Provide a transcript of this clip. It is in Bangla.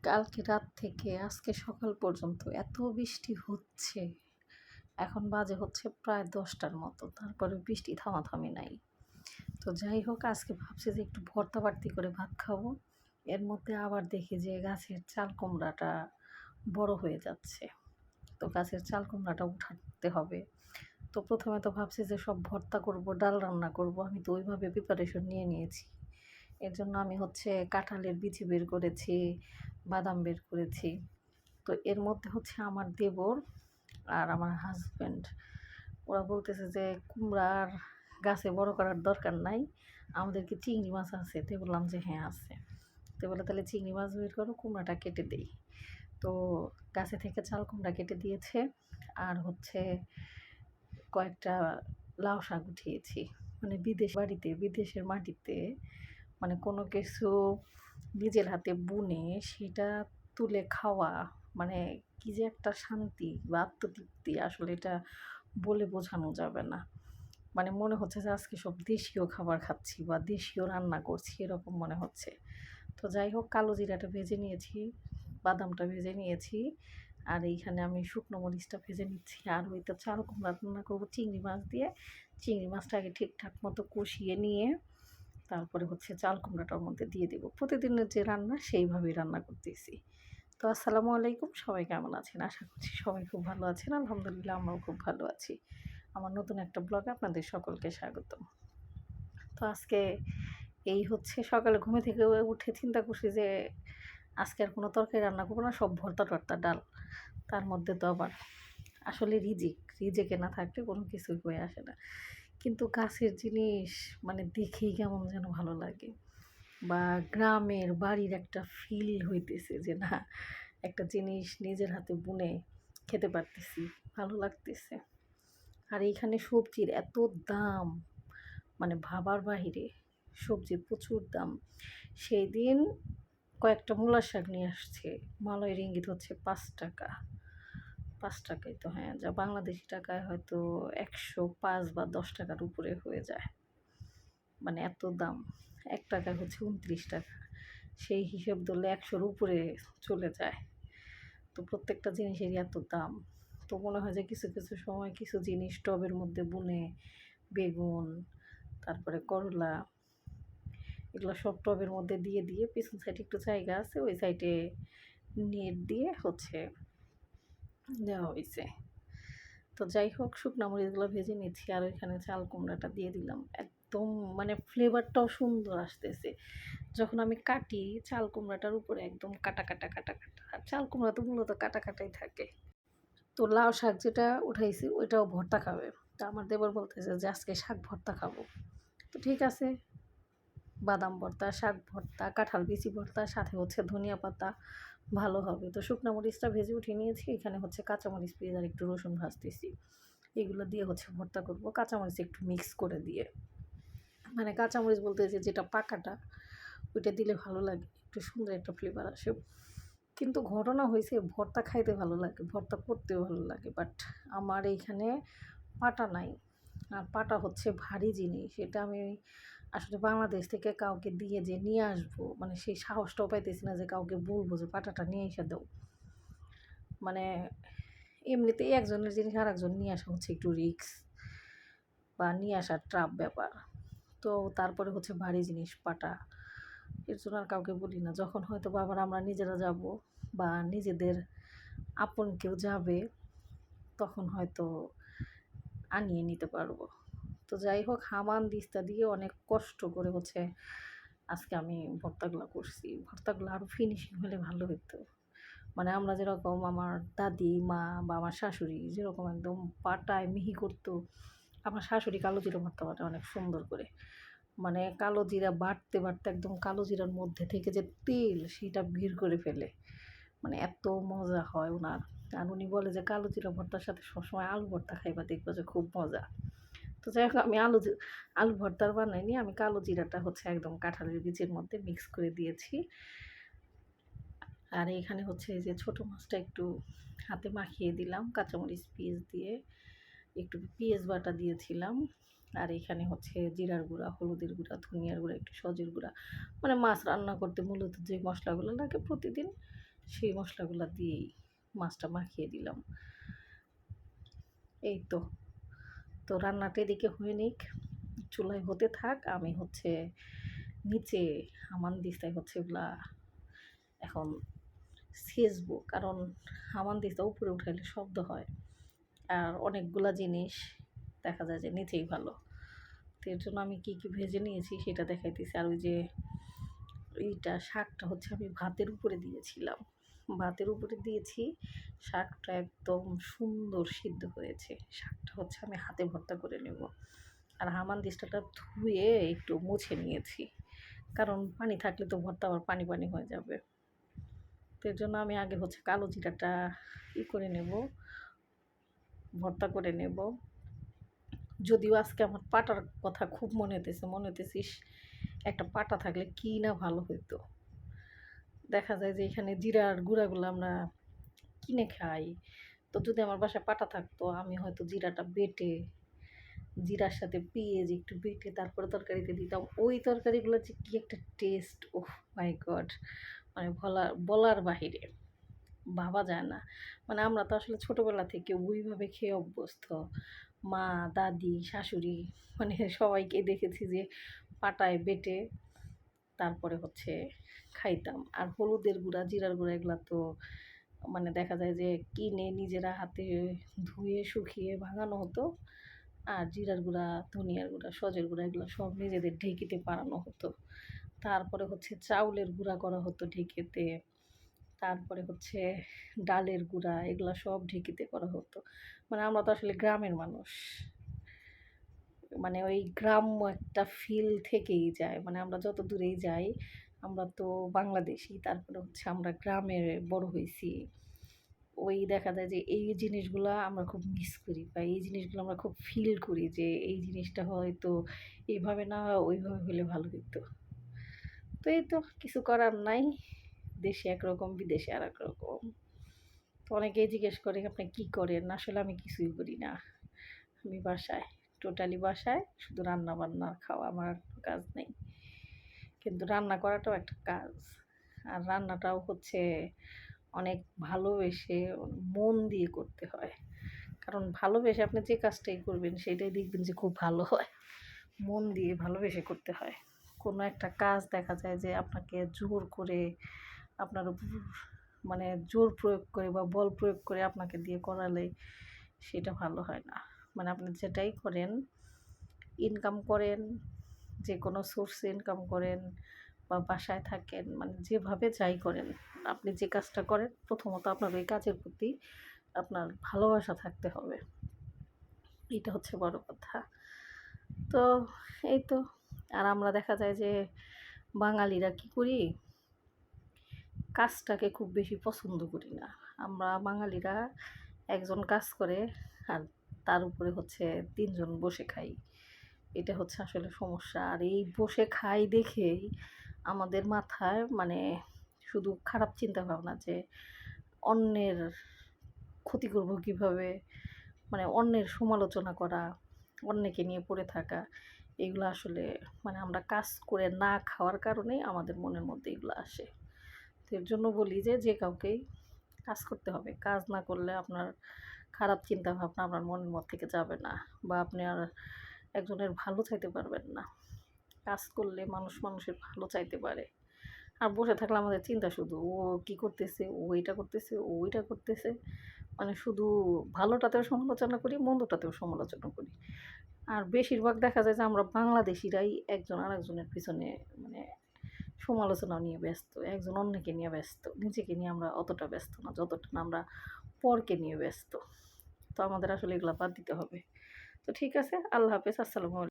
কালকে রাত থেকে আজকে সকাল পর্যন্ত এত বৃষ্টি হচ্ছে। এখন বাজে হচ্ছে প্রায় ১০টার মতো। তারপরে বৃষ্টি থামাথামি নাই। তো যাই হোক, আজকে ভাবছি যে একটু ভর্তা বাড়তি করে ভাত খাবো। এর মধ্যে আবার দেখি যে গাছের চাল কুমড়াটা বড় হয়ে যাচ্ছে। তো গাছের চাল কুমড়াটা উঠাতে হবে। তো প্রথমে তো ভাবছি যে সব ভর্তা করব, ডাল রান্না করব। আমি তো ওইভাবে প্রিপারেশন নিয়ে নিয়েছি। এর জন্য আমি হচ্ছে কাঁঠালের বিচি বের করেছি, বাদাম বের করেছি। তো এর মধ্যে হচ্ছে আমার দেবর আর আমার হাজব্যান্ড ওরা বলতেছে যে কুমড়ার গাছে বড় করার দরকার নাই, আমাদের কি চিংড়ি মাছ আছে? তো বললাম যে হ্যাঁ আছে। তো বলে তাহলে চিংড়ি মাছ বের করো, কুমড়াটা কেটে দেই। তো গাছে থেকে চাল কুমড়া কেটে দিয়েছে, আর হচ্ছে কয়েকটা লাউ শাক উঠিয়েছি। মানে বিদেশের মাটিতে মানে কোনো কিছু নিজের হাতে বুনে সেটা তুলে খাওয়া, মানে কি যে একটা শান্তি বা আত্মতৃপ্তি, আসলে এটা বলে বোঝানো যাবে না। মানে মনে হচ্ছে যে আজকে সব দেশীয় খাবার খাচ্ছি বা দেশীয় রান্না করছি, এরকম মনে হচ্ছে। তো যাই হোক, কালো জিরাটা ভেজে নিয়েছি, বাদামটা ভেজে নিয়েছি, আর এইখানে আমি শুকনো মরিচটা ভেজে নিচ্ছি। আর ওই তো চাল কুমড়া রান্না করবো চিংড়ি মাছ দিয়ে। চিংড়ি মাছটা আগে ঠিকঠাক মতো কষিয়ে নিয়ে তারপরে হচ্ছে চাল কুমড়াটার মধ্যে দিয়ে দেবো। প্রতিদিনের যে রান্না সেইভাবেই রান্না করতেছি। তো আসসালামু আলাইকুম, সবাই কেমন আছেন? আশা করছি সবাই খুব ভালো আছেন। আলহামদুলিল্লাহ আমরাও খুব ভালো আছি। আমার নতুন একটা ব্লগে আপনাদের সকলকে স্বাগতম। তো আজকে এই হচ্ছে সকালে ঘুমে থেকে উঠে চিন্তা করছি যে আজকে আর কোনো তরকারি রান্না করবো না, সব ভর্তা টর্তা ডাল। তার মধ্যে তো আবার আসলে রিজেকে না থাকলে কোনো কিছুই হয়ে আসে না। কিন্তু গাছের জিনিস মানে দেখেই কেমন যেন ভালো লাগে, বা গ্রামের বাড়ির একটা ফিল হইতেছে যে না, একটা জিনিস নিজের হাতে বুনে খেতে পারতেছি, ভালো লাগতেছে। আর এইখানে সবজির এত দাম, মানে ভাবার বাহিরে, সবজির প্রচুর দাম। সেই দিন কয়েকটা মূলার শাক নিয়ে আসছে, মালয়ের ইঙ্গিত হচ্ছে ৫ টাকা। ৫ টাকায় তো হ্যাঁ, যা বাংলাদেশি টাকায় হয়তো ১০৫ বা ১০ টাকার উপরে হয়ে যায়। মানে এত দাম। ১ টাকায় হচ্ছে ২৯ টাকা। সেই হিসেব ধরলে ১০০-র উপরে চলে যায়। তো প্রত্যেকটা জিনিসেরই এত দাম। তো মনে হয় যে কিছু কিছু সময় কিছু জিনিস টবের মধ্যে বুনে, বেগুন, তারপরে করলা, এগুলো সব টবের মধ্যে দিয়ে দিয়ে পিছন সাইডে একটু জায়গা আছে, ওই সাইডে নেট দিয়ে হচ্ছে দেওয়া হয়েছে। তো যাই হোক, শুকনো মরিচগুলো ভেজে নিচ্ছি, আর ওইখানে চাল কুমড়াটা দিয়ে দিলাম। একদম মানে ফ্লেভারটাও সুন্দর আসতেছে যখন আমি কাটি চাল কুমড়াটার উপরে, একদম কাটা কাটা কাটা কাটা। আর চাল কুমড়া তো মূলত কাটা কাটাই থাকে। তো লাউ শাক যেটা উঠাইছি ওইটাও ভর্তা খাবে। তো আমার দেবর বলতেছে যে আজকে শাক ভর্তা খাবো। তো ঠিক আছে, বাদাম ভর্তা, শাক ভর্তা, কাঁঠাল বিচি ভর্তা, সাথে হচ্ছে ধনিয়া পাতা, ভালো হবে। তো শুকনো মরিচটা ভেজে উঠিয়ে নিয়েছি, এখানে হচ্ছে কাঁচামরিচ, পেঁয়াজ আর একটু রসুন ভাজতেছি। এগুলো দিয়ে হচ্ছে ভর্তা করব, কাঁচামরিচ একটু মিক্স করে দিয়ে। মানে কাঁচামরিচ বলতে যে যেটা পাকাটা, ওইটা দিলে ভালো লাগে, একটু সুন্দর একটা ফ্লেভার আসে। কিন্তু ঘটনা হয়েছে, ভর্তা খাইতে ভালো লাগে, ভর্তা করতেও ভালো লাগে, বাট আমার এইখানে পাটা নাই। আর পাটা হচ্ছে ভারী জিনিস, এটা আমি আসলে বাংলাদেশ থেকে কাউকে দিয়ে যে নিয়ে আসবো, মানে সেই সাহসটাও পাইতেছি না যে কাউকে বলবো যে পাটাটা নিয়ে এসে দাও। মানে এমনিতেই একজনের জিনিস আর একজন নিয়ে আসা হচ্ছে একটু রিস্ক, বা নিয়ে আসার ট্রাপ ব্যাপার। তো তারপরে হচ্ছে ভারী জিনিস পাটা, এর জন্য আর কাউকে বলি না। যখন হয়তো বা আবার আমরা নিজেরা যাব বা নিজেদের আপন কেউ যাবে, তখন হয়তো আনিয়ে নিতে পারবো। তো যাই হোক, হামান দিস্তা দিয়ে অনেক কষ্ট করে হচ্ছে আজকে আমি ভর্তাগুলো করছি। ভর্তাগুলো আরও ফিনিশিং হলে ভালো হতো। মানে আমরা যেরকম, আমার দাদি মা বা আমার শাশুড়ি যেরকম একদম পাটায় মিহি করতো, আমার শাশুড়ি কালো জিরা ভর্তা বাটে অনেক সুন্দর করে। মানে কালো জিরা বাটতে বাটতে একদম কালো জিরার মধ্যে থেকে যে তেল সেটা বের করে ফেলে। মানে এত মজা হয় ওনার। আর উনি বলে যে কালো জিরা ভর্তার সাথে সবসময় আলু ভর্তা খাইবা, দেখবা যে খুব মজা। তো যাই হোক, আমি আলু ভর্তার বানাইনি, আমি কালো জিরাটা হচ্ছে একদম কাঁঠালের বীজের মধ্যে মিক্স করে দিয়েছি। আর এখানে হচ্ছে এই যে ছোটো মাছটা একটু হাতে মাখিয়ে দিলাম কাঁচামরিচ পেঁয়াজ দিয়ে, একটু পেঁয়াজ বাটা দিয়েছিলাম। আর এখানে হচ্ছে জিরার গুঁড়া, হলুদের গুঁড়া, ধনিয়ার গুঁড়া, একটু সজের গুঁড়া, মানে মাছ রান্না করতে মূলত যে মশলাগুলো লাগে প্রতিদিন সেই মশলাগুলো দিয়েই মাছটা মাখিয়ে দিলাম। এই তো। তো রান্নাটা এদিকে হয়ে নিক, চুলায় হতে থাক, আমি হচ্ছে নিচে হামানদিস্তায় হচ্ছে এগুলা এখন সেচবো, কারণ হামানদিস্তা উপরে উঠাইলে শব্দ হয় আর অনেকগুলা জিনিস দেখা যায় যে নিচেই ভালো। তো এর জন্য আমি কী কী ভেজে নিয়েছি সেটা দেখাইতেছি। আর ওই যে এইটা শাকটা হচ্ছে আমি ভাতের উপরে দিয়েছিলাম, ভাতের উপরে দিয়েছি, শাকটা একদম সুন্দর সিদ্ধ হয়েছে। শাকটা হচ্ছে আমি হাতে ভর্তা করে নেব। আর হামানদিস্তাটা ধুয়ে একটু মুছে নিয়েছি, কারণ পানি থাকলে তো ভর্তা আবার পানি পানি হয়ে যাবে। তো এর জন্য আমি আগে হচ্ছে কালো জিরাটা করে নেব, ভর্তা করে নেব। যদিও আজকে আমার পাটার কথা খুব মনে হইতেছে ইস, একটা পাটা থাকলে কি না ভালো হইতো। দেখা যায় যে এখানে জিরার গুঁড়াগুলো আমরা কিনে খাই, তো যদি আমার বাসায় পাটা থাকতো আমি হয়তো জিরাটা বেটে, জিরার সাথে পেঁয়াজ একটু বেটে তারপরে তরকারিতে দিতাম। ওই তরকারিগুলোর যে কী একটা টেস্ট, ওহ মাই গড! মানে বলার বাহিরে, ভাবা যায় না। মানে আমরা তো আসলে ছোটোবেলা থেকে ওইভাবে খেয়ে অভ্যস্ত। মা, দাদি, শাশুড়ি, মানে সবাইকে দেখেছি যে পাটায় বেটে তারপরে হচ্ছে খাইতাম। আর হলুদের গুঁড়া, জিরার গুঁড়া এগুলা তো মানে দেখা যায় যে কিনে নিজেরা হাতে ধুয়ে শুকিয়ে ভাঙানো হতো। আর জিরার গুঁড়া, ধনিয়ার গুঁড়া, সজের গুঁড়া এগুলো সব নিজেদের ঢেঁকিতে পাড়ানো হতো। তারপরে হচ্ছে চাউলের গুঁড়া করা হতো ঢেঁকিতে। তারপরে হচ্ছে ডালের গুঁড়া, এগুলা সব ঢেঁকিতে করা হতো। মানে আমরা তো আসলে গ্রামের মানুষ। মানে ওই গ্রাম্য একটা ফিল থেকেই যায়। মানে আমরা যত দূরেই যাই, আমরা তো বাংলাদেশী, তারপরে হচ্ছে আমরা গ্রামে বড় হইছি। ওই দেখা যায় যে এই জিনিসগুলা আমরা খুব মিস করি, বা এই জিনিসগুলো আমরা খুব ফিল করি যে এই জিনিসটা হয়তো এইভাবে না ওইভাবে হলে ভালো হইতো। তো এই তো, কিছু করার নাই। দেশে একরকম, বিদেশে আরেক রকম। তো অনেকেই জিজ্ঞেস করে আপনি কি করেন? আসলে আমি কিছুই করি না। আমি বাসায়, টোটালি বাসায় শুধু রান্না বান্না খাওয়া, আমার আর কোনো কাজ নেই। কিন্তু রান্না করাটাও একটা কাজ। আর রান্নাটাও হচ্ছে অনেক ভালোবেসে মন দিয়ে করতে হয়। কারণ ভালোবেসে আপনি যে কাজটাই করবেন সেটাই দেখবেন যে খুব ভালো হয়। মন দিয়ে ভালোবেসে করতে হয়। কোনো একটা কাজ দেখা যায় যে আপনাকে জোর করে আপনার উপর, মানে জোর প্রয়োগ করে বা বল প্রয়োগ করে আপনাকে দিয়ে করালে সেটা ভালো হয় না। মানে আপনি যেটাই করেন, ইনকাম করেন, যে কোনো সোর্সে ইনকাম করেন বা বাসায় থাকেন, মানে যেভাবে যাই করেন, আপনি যে কাজটা করেন প্রথমত আপনার ওই কাজের প্রতি আপনার ভালোবাসা থাকতে হবে। এটা হচ্ছে বড় কথা। তো এই তো। আর আমরা দেখা যায় যে বাঙালিরা কী করি, কাজটাকে খুব বেশি পছন্দ করি না। আমরা বাঙালিরা একজন কাজ করে আর তার উপরে হচ্ছে ৩ জন বসে খাই। এটা হচ্ছে আসলে সমস্যা। আর এই বসে খাই দেখেই আমাদের মাথায় মানে শুধু খারাপ চিন্তাভাবনা যে অন্যের ক্ষতি করব কীভাবে, মানে অন্যের সমালোচনা করা, অন্যকে নিয়ে পড়ে থাকা, এগুলো আসলে মানে আমরা কাজ করে না খাওয়ার কারণেই আমাদের মনের মধ্যে এগুলো আসে। তো এর জন্য বলি যে, যে কাউকেই কাজ করতে হবে। কাজ না করলে আপনার খারাপ চিন্তাভাবনা আপনার মনের মধ্যে থেকে যাবে না, বা আপনি আর একজনের ভালো চাইতে পারবেন না। কাজ করলে মানুষ মানুষের ভালো চাইতে পারে। আর বসে থাকলে আমাদের চিন্তা শুধু ও কী করতেছে, ও এইটা করতেছে, ও ওইটা করতেছে। মানে শুধু ভালোটাতেও সমালোচনা করি, মন্দটাতেও সমালোচনা করি। আর বেশিরভাগ দেখা যায় যে আমরা বাংলাদেশিরাই একজন আরেকজনের পিছনে মানে সমালোচনা নিয়ে ব্যস্ত। একজন অন্যকে নিয়ে ব্যস্ত। নিজেকে নিয়ে আমরা অতটা ব্যস্ত না, যতটা না আমরা পরকে নিয়ে ব্যস্ত। তো আমাদের আসলে এগুলা বাদ দিতে হবে। তো ঠিক আছে, আল্লাহ হাফেজ। আসসালামু আলাইকুম।